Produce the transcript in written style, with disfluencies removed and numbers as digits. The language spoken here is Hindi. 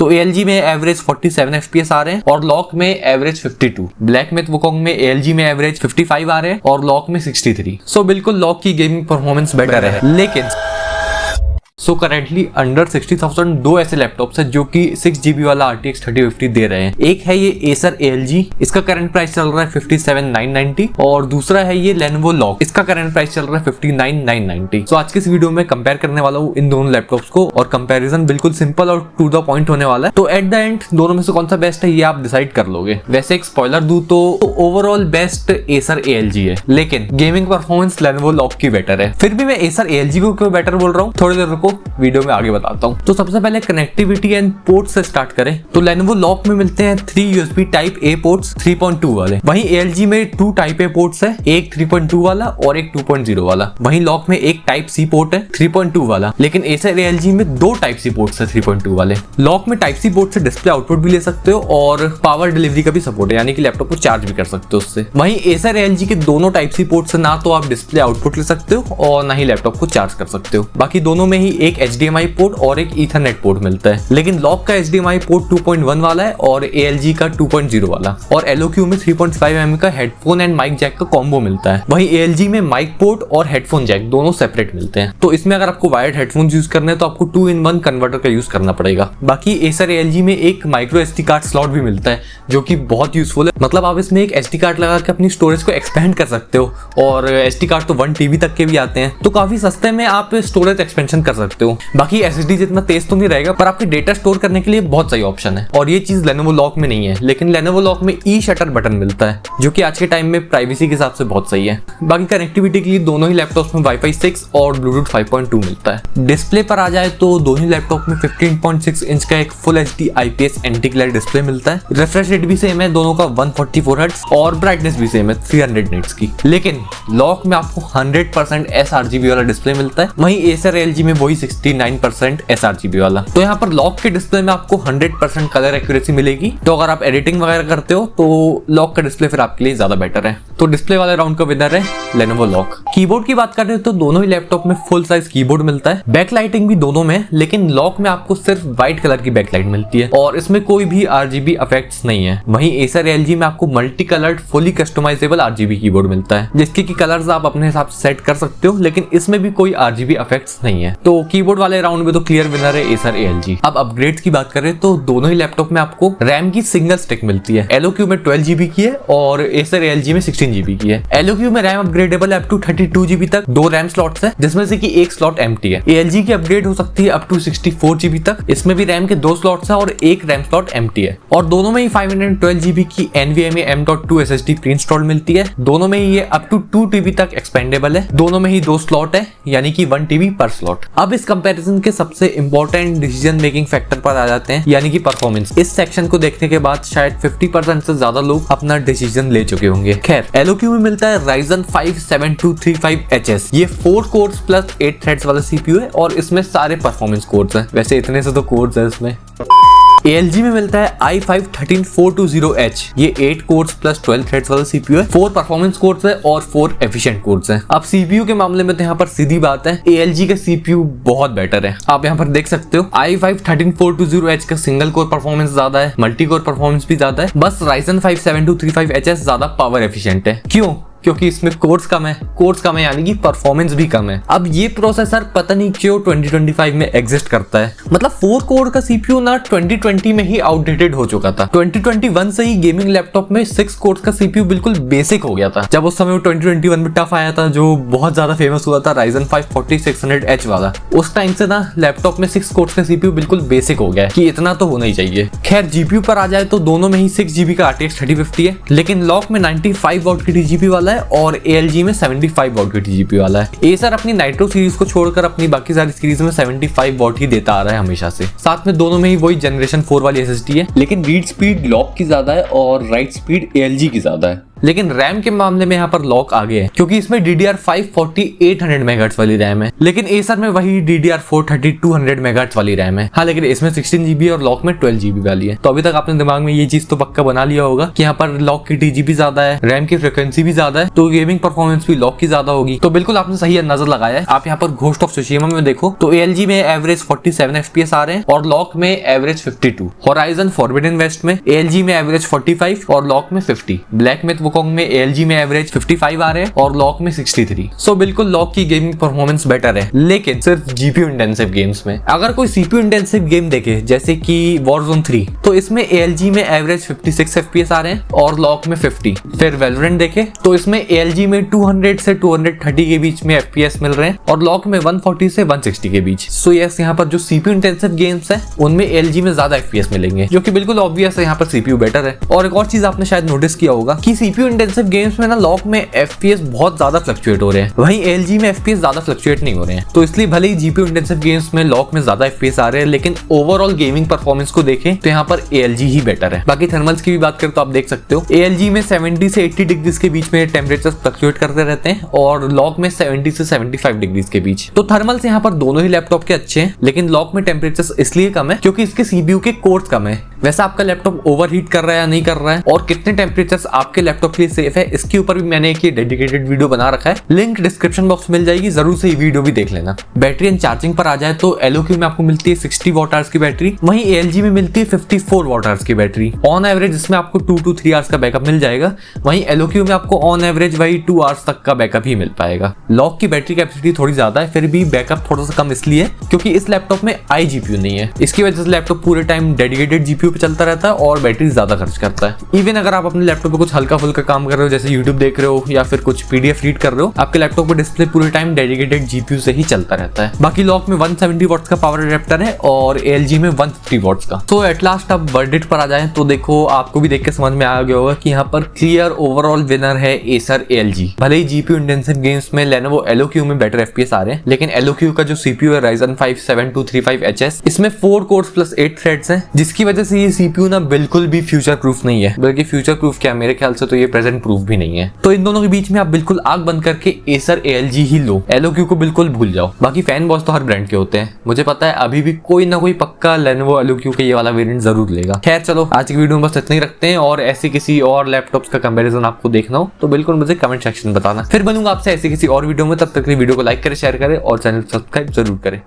तो ALG में एवरेज 47 FPS आ रहे हैं और लॉक में एवरेज 52। ब्लैकमैथ वुकोंग में ALG में एवरेज 55 आ रहे हैं और लॉक में 63। सो बिल्कुल लॉक की गेमिंग परफॉर्मेंस बेटर है। लेकिन सो करेंटली अंडर 60,000 दो ऐसे लैपटॉप्स है जो कि 6GB वाला RTX 3050 दे रहे हैं। एक है ये Acer ALG, इसका करंट प्राइस चल रहा है 57,990 और दूसरा है ये Lenovo Lock, इसका करंट प्राइस चल रहा है 59,990। सो आज के इस वीडियो में कंपेयर करने वाला हूँ इन दोनों लैपटॉप्स को और कंपैरिजन बिल्कुल सिंपल और टू द पॉइंट होने वाला है। तो एट द एंड दोनों में से कौन सा बेस्ट है ये आप डिसाइड कर लोगे। वैसे एक स्पॉइलर दूं तो ओवरऑल बेस्ट Acer ALG है, लेकिन गेमिंग परफॉर्मेंस Lenovo Lock की बेटर है। फिर भी मैं Acer ALG को क्यों बेटर बोल रहा हूँ थोड़ी देर रुको, वीडियो में आगे बताता हूँ। तो सबसे पहले कनेक्टिविटी एंड पोर्ट से स्टार्ट करें तो Lenovo Lock में मिलते हैं 3 USB टाइप A पोर्ट्स 3.2 वाले, वहीं ALG में 2 टाइप A पोर्ट्स है, एक 3.2 वाला और एक 2.0 वाला। वहीं लॉक में एक टाइप C पोर्ट है 3.2 वाला, लेकिन Acer ALG में 2 टाइप C पोर्ट्स है 3.2 वाले। लॉक में टाइप C पोर्ट से डिस्प्ले आउटपुट भी ले सकते हो और पावर डिलीवरी का भी सपोर्ट है, यानी कि लैपटॉप को चार्ज भी कर सकते हो उससे। वहीं Acer ALG के दोनों टाइप C पोर्ट से ना तो आप डिस्प्ले आउटपुट ले सकते हो और ना ही लैपटॉप को चार्ज कर सकते हो। बाकी दोनों में ही एक HDMI पोर्ट और एक ईथरनेट पोर्ट मिलता है, लेकिन लॉक का HDMI पोर्ट 2.1 वाला है और ALG का 2.0 वाला, और LOQ में 3.5mm का हेडफोन एंड माइक जैक का कॉम्बो मिलता है। वहीं ALG में माइक पोर्ट और हेडफोन जैक दोनों सेपरेट मिलते हैं। तो इसमें अगर आपको वायर्ड हेडफोन्स यूज करने हैं तो आपको 2-in-1 कन्वर्टर का यूज करना पड़ेगा। बाकी Acer ALG में एक माइक्रो SD कार्ड स्लॉट भी मिलता है जो कि बहुत यूजफुल है। मतलब आप इसमें एक SD कार्ड लगा के अपनी स्टोरेज को एक्सपेंड कर सकते हो, और SD कार्ड तो 1 TB तक के भी आते हैं, तो काफी सस्ते में आप स्टोरेज एक्सपेंशन कर सकते हो। बाकी SSD जितना तेज तो नहीं रहेगा, पर आपके डेटा स्टोर करने के लिए बहुत सही ऑप्शन है, और ये चीज Lenovo Lock में नहीं है। लेकिन Lenovo Lock में ई-शटर बटन मिलता है जो कि आज के टाइम में प्राइवेसी के हिसाब से बहुत सही है। बाकी कनेक्टिविटी के लिए दोनों ही लैपटॉप्स में Wi-Fi 6 और Bluetooth 5.2 मिलता है। डिस्प्ले पर आ जाए तो दोनों ही लैपटॉप में 15.6 इंच का एक full HD IPS anti glare display मिलता है। रिफ्रेश रेट भी सेम है दोनों का 144 हर्ट्ज और ब्राइटनेस भी सेम है 300 निट्स की। लेकिन लॉक में आपको 100% sRGB वाला डिस्प्ले मिलता है, वहीं Acer ALG में वही 69% sRGB वाला। तो यहाँ पर लॉक के डिस्प्ले में आपको 100% कलर एक्यूरेसी मिलेगी, तो अगर आप एडिटिंग वगैरह करते हो तो लॉक का डिस्प्ले फिर आपके लिए ज्यादा बेटर है। तो डिस्प्ले वाले राउंड का विनर है Lenovo Lock। कीबोर्ड की बात करें तो दोनों ही लैपटॉप में फुल साइज कीबोर्ड मिलता है, बैक लाइटिंग भी दोनों में, लेकिन लॉक में आपको सिर्फ व्हाइट कलर की बैक लाइट मिलती है और इसमें कोई भी RGB इफेक्ट्स नहीं है। वहीं Acer ALG में आपको multi coloured fully customisable RGB keyboard मिलता है, जिसके की कलर्स आप अपने हिसाब से सेट कर सकते हो, लेकिन इसमें भी कोई RGB इफेक्ट्स नहीं है। तो कीबोर्ड वाले राउंड में तो क्लियर विनर है Acer ALG। अब अपग्रेड्स की बात करें तो दोनों ही लैपटॉप में आपको रैम की सिंगल स्टिक मिलती है। LOQ में 12GB की है और Acer ALG में 16GB की है। LOQ में रैम अपग्रेडेबल है अप टू 32GB तक, 2 रैम स्लॉट्स है जिसमें से कि एक स्लॉट एम्प्टी है। ALG की अपग्रेड हो सकती है अप टू 64GB तक, इसमें भी रैम के 2 स्लॉट्स है और एक रैम स्लॉट एम्प्टी है। और दोनों में ही 512GB की NVMe M.2 SSD pre install मिलती है। दोनों में ही ये अप टू 2 TB तक एक्सपेंडेबल है। दोनों में ही 2 स्लॉट है, यानी कि 1 TB पर स्लॉट। अब इस कंपैरिजन के सबसे इंपॉर्टेंट डिसीजन मेकिंग फैक्टर पर आ जाते हैं, यानी कि परफॉर्मेंस। इस सेक्शन को देखने के बाद शायद 50% से ज्यादा लोग अपना डिसीजन ले चुके होंगे। खैर, LOQ में मिलता है Ryzen 5 7235HS। ये 4 कोर्स प्लस 8 थ्रेड्स वाला CPU है और इसमें सारे परफॉर्मेंस कोर्स हैं। वैसे इतने से तो कोर्स है इसमें। ALG में मिलता है i5 13420H। ये 8 कोर्स प्लस 12 थ्रेड्स वाला CPU है, 4 परफॉर्मेंस कोर्स है और 4 एफिशिएंट कोर्स है। अब CPU के मामले में तो यहाँ पर सीधी बात है, ALG का CPU बहुत बेटर है। आप यहाँ पर देख सकते हो i5 13420H का सिंगल कोर परफॉर्मेंस ज्यादा है, मल्टी कोर परफॉर्मेंस भी ज्यादा है, बस Ryzen 5 7235HS ज्यादा पावर एफिशिएंट है। क्यों? क्योंकि इसमें कोर्स कम है यानी कि परफॉर्मेंस भी कम है। अब ये प्रोसेसर पता नहीं क्यों 2025 में एग्जिस्ट करता है। मतलब 4 कोर का CPU ना 2020 में ही आउटडेटेड हो चुका था। 2021 से ही गेमिंग लैपटॉप में 6 कोर्स का CPU बिल्कुल बेसिक हो गया था। जब उस समय 2021 में टफ आया था जो बहुत ज्यादा फेमस हुआ था Ryzen 5 4600H वाला, उस टाइम से ना लैपटॉप में 6 कोर्स का CPU बिल्कुल बेसिक हो गया है कि इतना तो होना ही चाहिए। खैर, GPU पर आ जाए तो दोनों में ही 6GB का RTX 3050 है, लेकिन लॉक में 95 वॉट की TGP वाला है और ALG में 75 वॉट की TGP वाला है। Acer अपनी नाइट्रो सीरीज को छोड़कर अपनी बाकी सारी सीरीज में 75 वॉट ही देता आ रहा है हमेशा से। साथ में दोनों में ही वही जनरेशन 4 वाली SSD है, लेकिन रीड स्पीड लॉक की ज्यादा है और राइट स्पीड ALG की ज्यादा है। लेकिन रैम के मामले में यहाँ पर लॉक आगे है क्योंकि इसमें DDR5 4800 मेगाहर्ट्ज वाली रैम है, लेकिन एसर में वही DDR4 3200 मेगाहर्ट्ज वाली रैम है। हाँ, लेकिन इसमें 16GB और लॉक में 12GB वाली है। तो अभी तक आपने दिमाग में ये चीज तो पक्का बना लिया होगा कि यहाँ पर लॉक की TGB ज्यादा है, रैम की फ्रिक्वेंसी भी ज्यादा है, तो गेमिंग परफॉर्मेंस भी लॉक की ज्यादा होगी। तो बिल्कुल आपने सही अंदाजा लगाया है। आप यहाँ पर घोस्ट ऑफ त्सुशिमा में देखो तो ALG में एवरेज 47 FPS आ रहे हैं और लॉक में एवरेज 52। होराइजन फॉरबिडन वेस्ट में ALG में एवरेज 45 और लॉक में 50। ब्लैक मिथ वुकोंग में ALG में एवरेज 55 आ रहे हैं और लॉक में 63। सो बिल्कुल लॉक की गेमिंग परफॉर्मेंस बेटर है, लेकिन सिर्फ GPU इंटेंसिव गेम्स में। अगर कोई CPU इंटेंसिव गेम देखे जैसे कि Warzone 3, तो इसमें ALG में एवरेज 56 FPS आ रहे हैं और लॉक में 50। फिर Valorant देखे तो इसमें ALG में 200 से 230 के बीच में FPS मिल रहे हैं और लॉक में 140 से 160 के बीच। सो यस, यहाँ पर जो CPU इंटेंसिव गेम्स है उनमें ALG में ज्यादा FPS मिलेंगे, जो कि बिल्कुल ऑब्वियस है, यहाँ पर CPU बेटर है। और एक और चीज आपने शायद नोटिस किया होगा कि CPU इंटेंसिव गेम्स में ना लॉक में FPS बहुत ज्यादा फ्लक्चुएट हो रहे हैं, वहीं ALG में FPS ज्यादा फ्लक्चुएट नहीं हो रहे हैं। तो इसलिए भले ही GPU इंटेंसिव गेम्स में लॉक में ज्यादा FPS आ रहे हैं, लेकिन ओवरऑल गेमिंग परफॉर्मेंस को देखें तो यहाँ पर ALG ही बेटर है। बाकी थर्मल्स की भी बात करें तो आप देख सकते हो ALG में 70 से 80 डिग्रीज के बीच में टेम्परेचर फ्लक्चुएट करते रहते हैं और लॉक में 70 से 75 डिग्रीज के बीच। तो थर्मल्स यहाँ पर दोनों ही लैपटॉप के अच्छे हैं, लेकिन लॉक में टेम्परेचर इसलिए कम है क्योंकि इसके CPU के कोर्स कम है। वैसे आपका लैपटॉप ओवरहीट कर रहा है या नहीं कर रहा है और कितने टेम्परेचर्स आपके लैपटॉप के लिए सेफ है, इसके ऊपर भी मैंने एक डेडिकेटेड वीडियो बना रखा है, लिंक डिस्क्रिप्शन बॉक्स में मिल जाएगी, जरूर से ये वीडियो भी देख लेना। बैटरी एंड चार्जिंग पर आ जाए तो LOQ में आपको मिलती है 60 वॉट आवर्स की बैटरी, वहीं ALG में मिलती है 54 वॉट आवर्स की बैटरी। ऑन एवरेज इसमें आपको 2 to 3 आवर्स का बैकअप मिल जाएगा, वहीं LOQ में आपको ऑन एवरेज वही 2 आवर्स तक का बैकअप ही मिल पाएगा। लॉक की बैटरी कैपेसिटी थोड़ी ज्यादा है, फिर भी बैकअप थोड़ा सा कम इसलिए क्योंकि इस लैपटॉप में iGPU नहीं है। इसकी वजह से लैपटॉप पूरे टाइम डेडिकेटेड GPU पे चलता रहता है और बैटरी ज्यादा खर्च करता है। इवन अगर आप अपने लैपटॉप पे कुछ हल्का फुल्का काम कर रहे हो, जैसे YouTube देख रहे हो या फिर कुछ PDF रीड कर रहे हो, आपके लैपटॉप का डिस्प्ले पूरे टाइम डेडिकेटेड GPU से ही चलता रहता है। बाकी लॉक में 170 वॉट्स का पावर एडेप्टर है और ALG में 150 वॉट्स का। तो एट लास्ट अब वर्डिक्ट पर आ जाए तो देखो, आपको भी देख के समझ में आ गया होगा कि यहाँ पर क्लियर ओवरऑल विनर है एसर ALG। भले ही GPU इंटेंसिव गेम्स में Lenovo LOQ में बेटर FPS आ रहे हैं, लेकिन LOQ का जो CPU है Ryzen 5 7235HS, इसमें 4 कोर्स प्लस 8 थ्रेड्स हैं, जिसकी वजह से ये CPU ना बिल्कुल भी फ्यूचर प्रूफ नहीं है, बल्कि फ्यूचर प्रूफ क्या, मेरे ख्याल से तो ये प्रेजेंट प्रूफ भी नहीं है। तो इन दोनों के बीच में आप बिल्कुल आग बंद करके एसर ALG ही लो, LOQ को बिल्कुल भूल जाओ। बाकी फैन बॉस तो हर ब्रांड के होते हैं, मुझे पता है अभी भी कोई ना कोई पक्का Lenovo LOQ का ये वाला वेरिएंट जरूर लेगा। खैर चलो, आज की वीडियो में बस इतना ही रखते हैं, और ऐसे किसी और लैपटॉप्स का कंपैरिजन आपको देखना हो तो बिल्कुल मुझे कमेंट सेक्शन में बताना। फिर बनूंगा आपसे ऐसे किसी और वीडियो में, तब तक वीडियो को लाइक करें, शेयर करें और चैनल सब्सक्राइब जरूर करें।